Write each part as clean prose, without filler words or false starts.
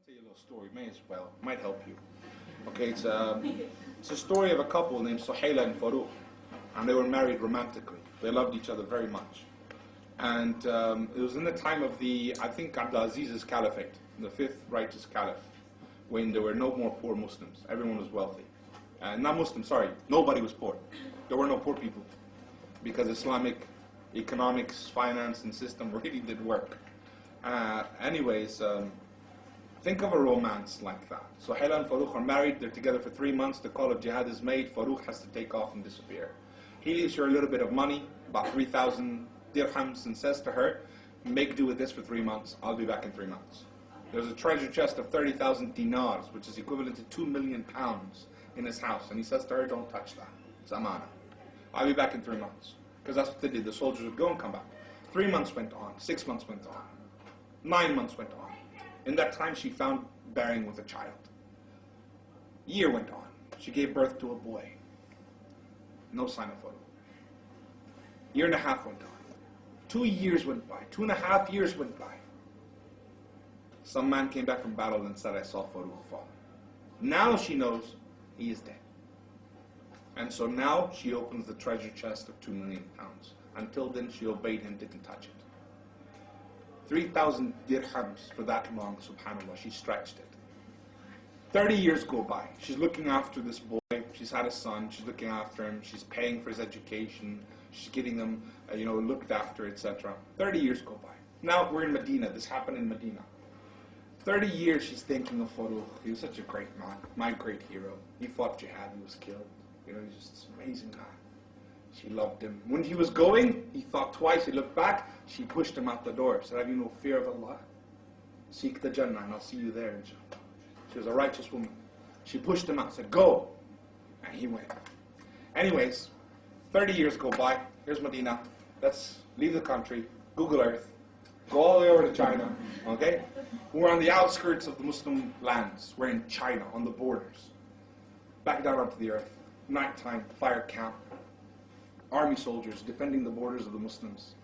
tell you a little story, may as well, might help you. Okay, it's a story of a couple named Suhaila and Faruq, and they were married romantically. They loved each other very much. And it was in the time of I think Abdulaziz's caliphate, the fifth righteous caliph, when there were no more poor Muslims. Everyone was wealthy. Not Muslim, sorry, nobody was poor. There were no poor people, because Islamic economics, finance, and system really did work. Think of a romance like that. So Suhaila and Faruq are married, they're together for 3 months, the call of jihad is made, Faruq has to take off and disappear. He leaves her a little bit of money, about 3,000 dirhams, and says to her, make do with this for 3 months, I'll be back in 3 months. There's a treasure chest of 30,000 dinars, which is equivalent to 2 million pounds in his house, and he says to her, don't touch that, it's amana. I'll be back in 3 months. Because that's what they did, the soldiers would go and come back. 3 months went on, 6 months went on, 9 months went on. In that time, she found bearing with a child. Year went on. She gave birth to a boy. No sign of Faruq. Year and a half went on. 2 years went by. 2.5 years went by. Some man came back from battle and said, I saw Faruq fall. Now she knows he is dead. And so now she opens the treasure chest of 2 million pounds. Until then, she obeyed him, didn't touch it. 3,000 dirhams for that long, subhanAllah, she stretched it. 30 years go by. She's looking after this boy. She's had a son. She's looking after him. She's paying for his education. She's getting him, looked after, etc. 30 years go by. Now we're in Medina. This happened in Medina. 30 years she's thinking of Faruq. He was such a great man, my great hero. He fought jihad. He was killed. He's just this amazing guy. She loved him. When he was going, he thought twice. He looked back. She pushed him out the door. Said, have you no fear of Allah? Seek the Jannah and I'll see you there, inshallah. She was a righteous woman. She pushed him out. Said, go. And he went. Anyways, 30 years go by. Here's Medina. Let's leave the country. Google Earth. Go all the way over to China. Okay? We're on the outskirts of the Muslim lands. We're in China, on the borders. Back down onto the earth. Nighttime, fire camp. Army soldiers defending the borders of the Muslims.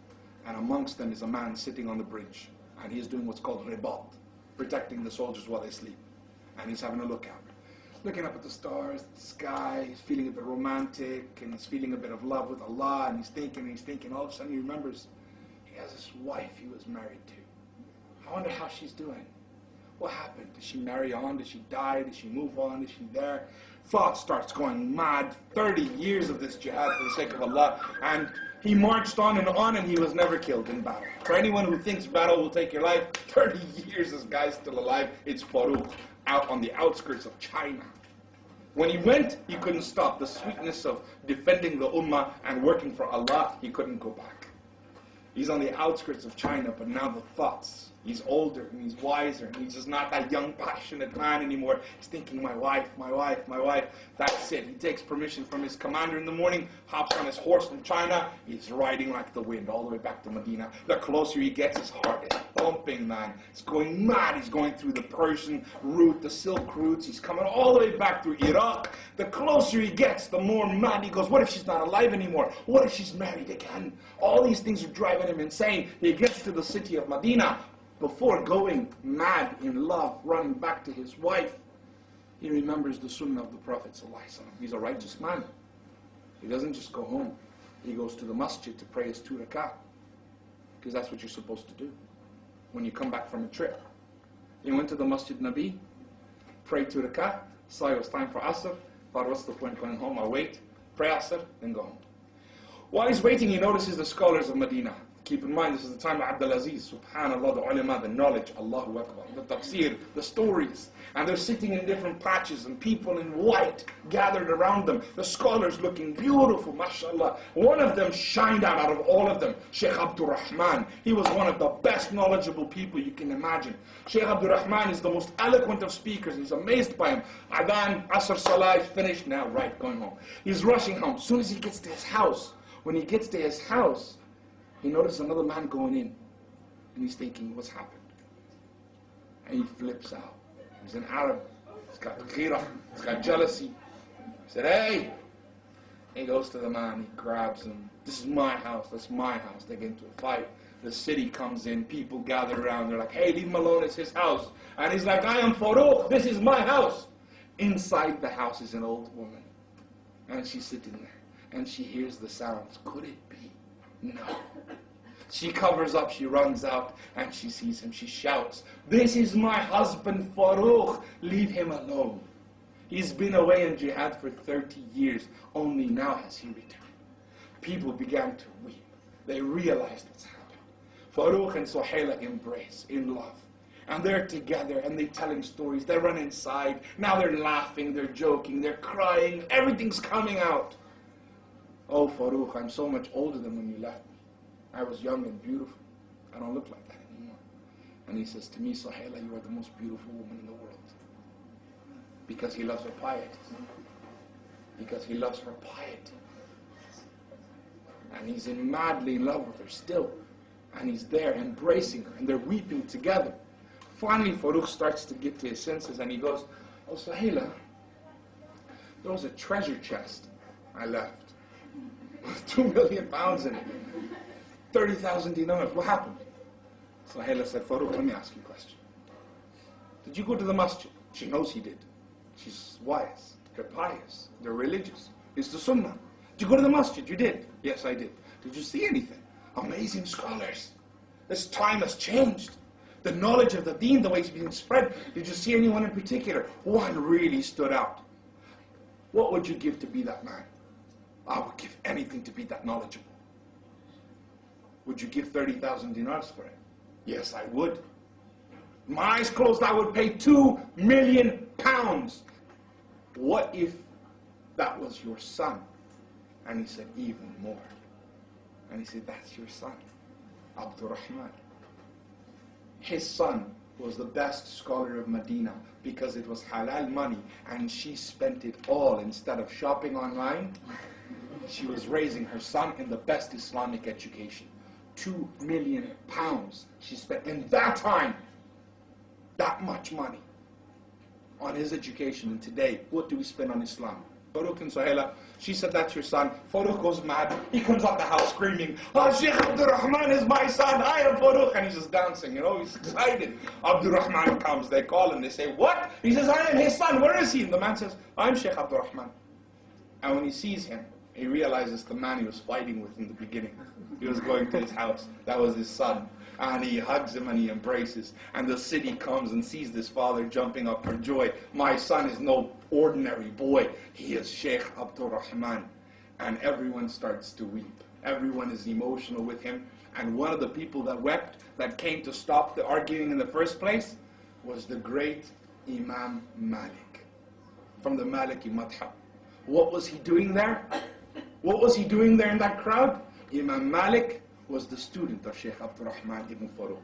And amongst them is a man sitting on the bridge. And he is doing what's called ribat, protecting the soldiers while they sleep. And he's having a lookout. Looking up at the stars, the sky, he's feeling a bit romantic, and he's feeling a bit of love with Allah, and he's thinking, all of a sudden he remembers he has this wife he was married to. I wonder how she's doing. What happened? Did she marry on? Did she die? Did she move on? Is she there? Thought starts going mad. 30 years of this jihad for the sake of Allah. And he marched on, and he was never killed in battle. For anyone who thinks battle will take your life, 30 years this guy's still alive. It's Faruq, out on the outskirts of China. When he went, he couldn't stop. The sweetness of defending the ummah and working for Allah, he couldn't go back. He's on the outskirts of China, but now the thoughts. He's older and he's wiser and he's just not that young, passionate man anymore. He's thinking, my wife, my wife, my wife. That's it. He takes permission from his commander in the morning, hops on his horse from China. He's riding like the wind all the way back to Medina. The closer he gets, his heart is thumping, man. He's going mad. He's going through the Persian route, the Silk routes. He's coming all the way back through Iraq. The closer he gets, the more mad he goes. What if she's not alive anymore? What if she's married again? All these things are driving him insane. He gets to the city of Medina. Before going mad in love, running back to his wife, he remembers the sunnah of the Prophet ﷺ. He's a righteous man. He doesn't just go home. He goes to the masjid to pray his 2 rak'ah. Because that's what you're supposed to do when you come back from a trip. He went to the Masjid Nabi, prayed 2 rak'ah, saw it was time for Asr, thought, what's the point going home? I'll wait, pray Asr, then go home. While he's waiting, he notices the scholars of Medina. Keep in mind, this is the time of Abdulaziz, subhanAllah, the ulama, the knowledge, Allahu Akbar, the tafsir, the stories. And they're sitting in different patches and people in white gathered around them. The scholars looking beautiful, mashallah. One of them shined out of all of them, Sheikh Abdurahman. He was one of the best knowledgeable people you can imagine. Sheikh Abdurahman is the most eloquent of speakers. He's amazed by him. Adhan, Asr Salah is finished now, right, going home. He's rushing home. As soon as he gets to his house, when he gets to his house, he notices another man going in, and he's thinking, what's happened? And he flips out. He's an Arab. He's got ghira. He's got jealousy. He said, hey! He goes to the man, he grabs him. This is my house, that's my house. They get into a fight. The city comes in, people gather around, they're like, hey, leave him alone, it's his house. And he's like, I am Faruq, this is my house. Inside the house is an old woman. And she's sitting there, and she hears the sounds. Could it be? No. She covers up, she runs out, and she sees him. She shouts, this is my husband Faruq, leave him alone. He's been away in jihad for 30 years, only now has he returned. People began to weep. They realized what's happened. Faruq and Suhaila embrace in love. And they're together and they're telling stories. They run inside. Now they're laughing, they're joking, they're crying. Everything's coming out. Oh, Faruq, I'm so much older than when you left me. I was young and beautiful. I don't look like that anymore. And he says to me, Suhaila, you are the most beautiful woman in the world. Because he loves her piety. Because he loves her piety. And he's madly in love with her still. And he's there embracing her. And they're weeping together. Finally, Faruq starts to get to his senses and he goes, oh, Suhaila, there was a treasure chest I left with 2 million pounds in it. 30,000 dinars. What happened? Suhaila said, Faruq, let me ask you a question. Did you go to the masjid? She knows he did. She's wise. They're pious. They're religious. It's the sunnah. Did you go to the masjid? You did. Yes, I did. Did you see anything? Amazing scholars. This time has changed. The knowledge of the deen, the way it's being spread. Did you see anyone in particular? One really stood out. What would you give to be that man? I would give anything to be that knowledgeable. Would you give 30,000 dinars for it? Yes, I would. My eyes closed, I would pay 2 million pounds. What if that was your son? And he said, even more. And he said, that's your son, Abdurahman. His son was the best scholar of Medina because it was halal money and she spent it all. Instead of shopping online, she was raising her son in the best Islamic education. 2 million pounds she spent in that time. That much money on his education. And today, what do we spend on Islam? Faruq and Suhaila, she said, that's your son. Faruq goes mad. He comes out the house screaming, Sheikh Abdurahman is my son. I am Faruq. And he's just dancing, he's excited. Abdurahman comes. They call him. They say, what? He says, I am his son. Where is he? And the man says, I'm Sheikh Abdurahman. And when he sees him, he realizes the man he was fighting with in the beginning. He was going to his house. That was his son. And he hugs him and he embraces. And the city comes and sees this father jumping up for joy. My son is no ordinary boy. He is Sheikh Abdurahman. And everyone starts to weep. Everyone is emotional with him. And one of the people that wept, that came to stop the arguing in the first place, was the great Imam Malik. From the Maliki Madhab. What was he doing there? What was he doing there in that crowd? Imam Malik was the student of Sheikh Abdurahman ibn Faruq.